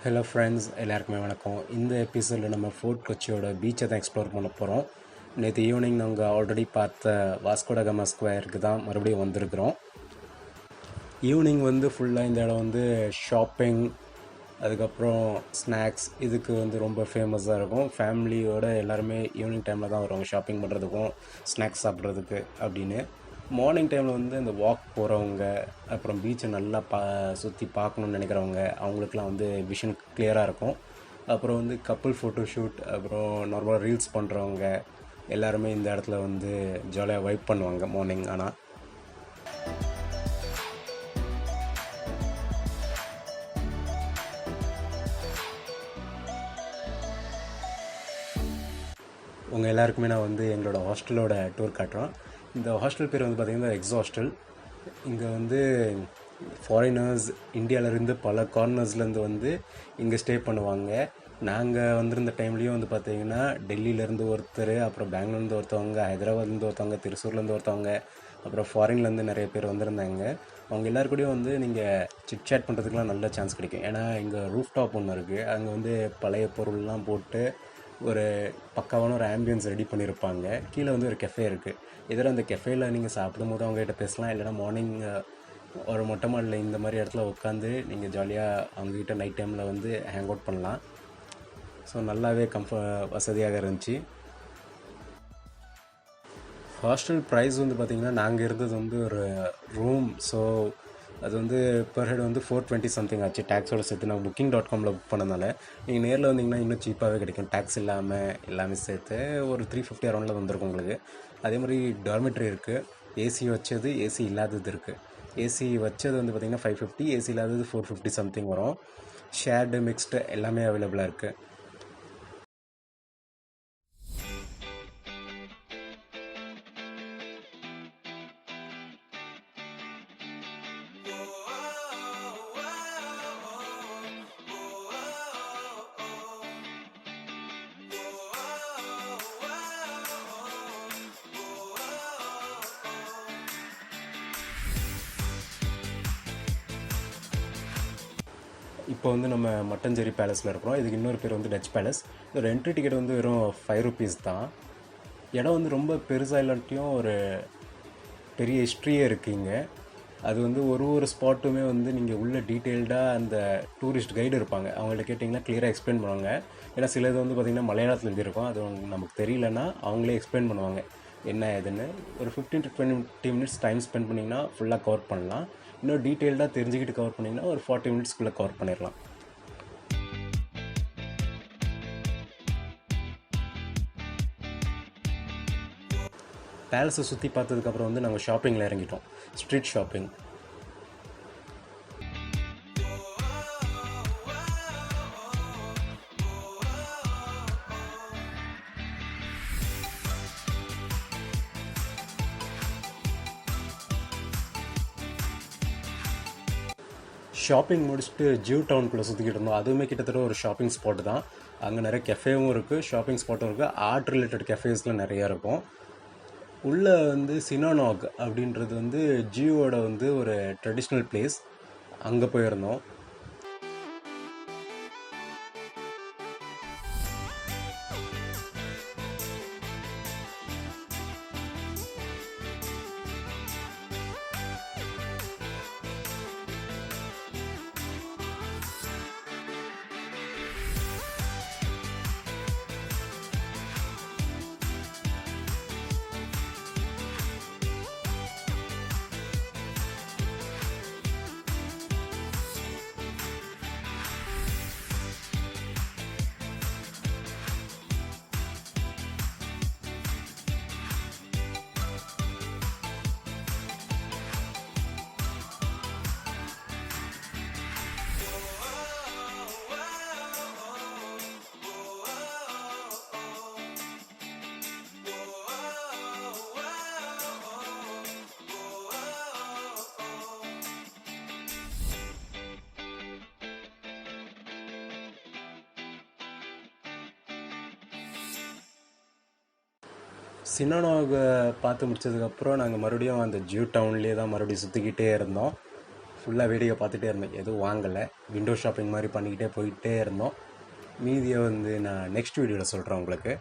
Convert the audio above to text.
Hello friends, எல்லாருக்குமே வணக்கம். இந்த எபிசோடில் நம்ம ஃபோர்ட் கொச்சியோட பீச்சை தான் எக்ஸ்ப்ளோர் பண்ண போகிறோம். நேற்று ஈவினிங் நாங்கள் ஆல்ரெடி பார்த்த வாஸ்கோ ட காமா ஸ்கொயருக்கு தான் மறுபடியும் வந்திருக்கிறோம். ஈவினிங் ஃபுல்லாக இந்த இடம் ஷாப்பிங், அதுக்கப்புறம் ஸ்நாக்ஸ், இதுக்கு ரொம்ப ஃபேமஸாக இருக்கும். ஃபேமிலியோடு எல்லாருமே ஈவினிங் டைமில் தான் வருவாங்க ஷாப்பிங் பண்ணுறதுக்கும் ஸ்நாக்ஸ் சாப்பிட்றதுக்கு அப்படின்னு. மார்னிங் டைமில் இந்த வாக் போகிறவங்க, அப்புறம் பீச்சை நல்லா சுற்றி பார்க்கணுன்னு நினைக்கிறவங்க, அவங்களுக்குலாம் விஷன் கிளியராக இருக்கும். அப்புறம் கப்புள் ஃபோட்டோ ஷூட், அப்புறம் நார்மலாக ரீல்ஸ் பண்ணுறவங்க எல்லாருமே இந்த இடத்துல ஜாலியாக வைப் பண்ணுவாங்க மார்னிங். ஆனால் உங்கள் எல்லாருக்குமே நான் எங்களோட ஹாஸ்டலோட டூர் காட்டுறோம். இந்த ஹாஸ்டல் பேர் பார்த்திங்கன்னா எக்ஸ் ஹாஸ்டல். இங்கே ஃபாரினர்ஸ் இந்தியாவிலேருந்து பல கார்னர்ஸ்லேருந்து இங்கே ஸ்டே பண்ணுவாங்க. நாங்கள் வந்திருந்த டைம்லேயும் பார்த்திங்கன்னா டெல்லியிலேருந்து ஒருத்தர், அப்புறம் பெங்களூர்லேருந்து ஒருத்தவங்க, ஹைதராபாத்லேருந்து ஒருத்தவங்க, திருச்சூர்லேருந்து ஒருத்தவங்க, அப்புறம் ஃபாரின்லேருந்து நிறைய பேர் வந்திருந்தாங்க. அவங்க எல்லாருக்கூடையும் நீங்கள் சிட் சேட் பண்ணுறதுக்குலாம் நல்ல சான்ஸ் கிடைக்கும். ஏன்னா இங்கே ரூஃப் டாப் ஒன்று இருக்குது. அங்கே பழைய பொருள்லாம் போட்டு ஒரு பக்காவான ஒரு ஆம்பியன்ஸ் ரெடி பண்ணியிருப்பாங்க. கீழே ஒரு கெஃபே இருக்குது. இதில் அந்த கெஃபேயில் நீங்கள் சாப்பிடும்போது அவங்ககிட்ட பேசலாம், இல்லைனா மார்னிங் ஒரு மொட்டை மாடியில் இந்த மாதிரி இடத்துல உட்காந்து நீங்கள் ஜாலியாக அவங்ககிட்ட நைட் டைமில் ஹேங் அவுட் பண்ணலாம். ஸோ நல்லாவே வசதியாக இருந்துச்சு. ஹாஸ்டல் ப்ரைஸ் பார்த்திங்கன்னா நாங்கள் இருந்தது ஒரு ரூம். ஸோ அது பெர் ஹெட் 420 சம்திங் ஆச்சு, டேக்ஸோடு சேர்த்து. நான் booking.comல புக் பண்ணனால நீங்கள் நேரில் வந்தீங்கன்னா இன்னும் சீப்பாகவே கிடைக்கும். டேக்ஸ் இல்லாமல் எல்லாமே சேர்த்து ஒரு 350 அரௌண்டில் வந்துருக்கும் உங்களுக்கு. அதே மாதிரி டார்மெட்ரி இருக்குது. ஏசி வச்சது, ஏசி இல்லாதது இருக்குது. ஏசி வச்சது பார்த்திங்கன்னா 550, ஏசி இல்லாதது 450 சம்திங் வரும். ஷேர்டு, மிக்ஸ்டு எல்லாமே அவைலபிளாக இருக்குது. இப்போ நம்ம மட்டஞ்சேரி பேலஸில் இருக்கிறோம். இதுக்கு இன்னொரு பேர் டச் பேலஸ். இதோட என்ட்ரி டிக்கெட் வெறும் 5 rupees தான். இடம் ரொம்ப பெருசாக இல்லாட்டியும் ஒரு பெரிய ஹிஸ்ட்ரியே இருக்குங்க. அது ஒரு ஸ்பாட்டுமே நீங்கள் உள்ள டீட்டெயில்டாக அந்த டூரிஸ்ட் கைடு இருப்பாங்க, அவங்கள்ட்ட கேட்டிங்கன்னா கிளியராக எக்ஸ்பிளைன் பண்ணுவாங்க. ஏன்னா சிலது பார்த்திங்கன்னா மலையாளத்தில் எழுதியிருக்கும், அது நமக்கு தெரியலன்னா அவங்களே எக்ஸ்பிளைன் பண்ணுவாங்க என்ன ஏதுன்னு. ஒரு 15 to 20 minutes டைம் ஸ்பெண்ட் பண்ணிங்கன்னா ஃபுல்லாக கவர் பண்ணலாம். இன்னும் டீட்டெயில்டாக தெரிஞ்சுக்கிட்டு கவர் பண்ணிங்கன்னா ஒரு 40 minutesக்குள்ளே கவர் பண்ணிடலாம். பேலஸை சுற்றி பார்த்ததுக்கப்புறம் நாங்கள் ஷாப்பிங்கில் இறங்கிட்டோம். Street shopping. ஷாப்பிங் முடிச்சுட்டு ஜூ டவுனுக்குள்ளே சுற்றிக்கிட்டு இருந்தோம். அதுவுமே கிட்டத்தட்ட ஒரு ஷாப்பிங் ஸ்பாட்டு தான். அங்கே நிறைய கெஃபேவும் இருக்குது, ஷாப்பிங் ஸ்பாட்டும் இருக்குது. ஆர்ட் ரிலேட்டட் கெஃபேஸ்லாம் நிறையா இருக்கும். உள்ளே சினோனாக் அப்படின்றது ஜியோட ஒரு ட்ரெடிஷ்னல் பிளேஸ். அங்கே போயிருந்தோம். சினோனாவை பார்த்து முடிச்சதுக்கப்புறம் நாங்கள் மறுபடியும் அந்த ஜூ டவுன்லேயே தான் மறுபடியும் சுற்றிக்கிட்டே இருந்தோம். ஃபுல்லாக வீடியோ பார்த்துட்டே இருந்தோம், எதுவும் வாங்கலை. விண்டோ ஷாப்பிங் மாதிரி பண்ணிக்கிட்டே போயிட்டே இருந்தோம். மீதியை வந்து நான் நெக்ஸ்ட் வீடியோவில் சொல்கிறேன் உங்களுக்கு.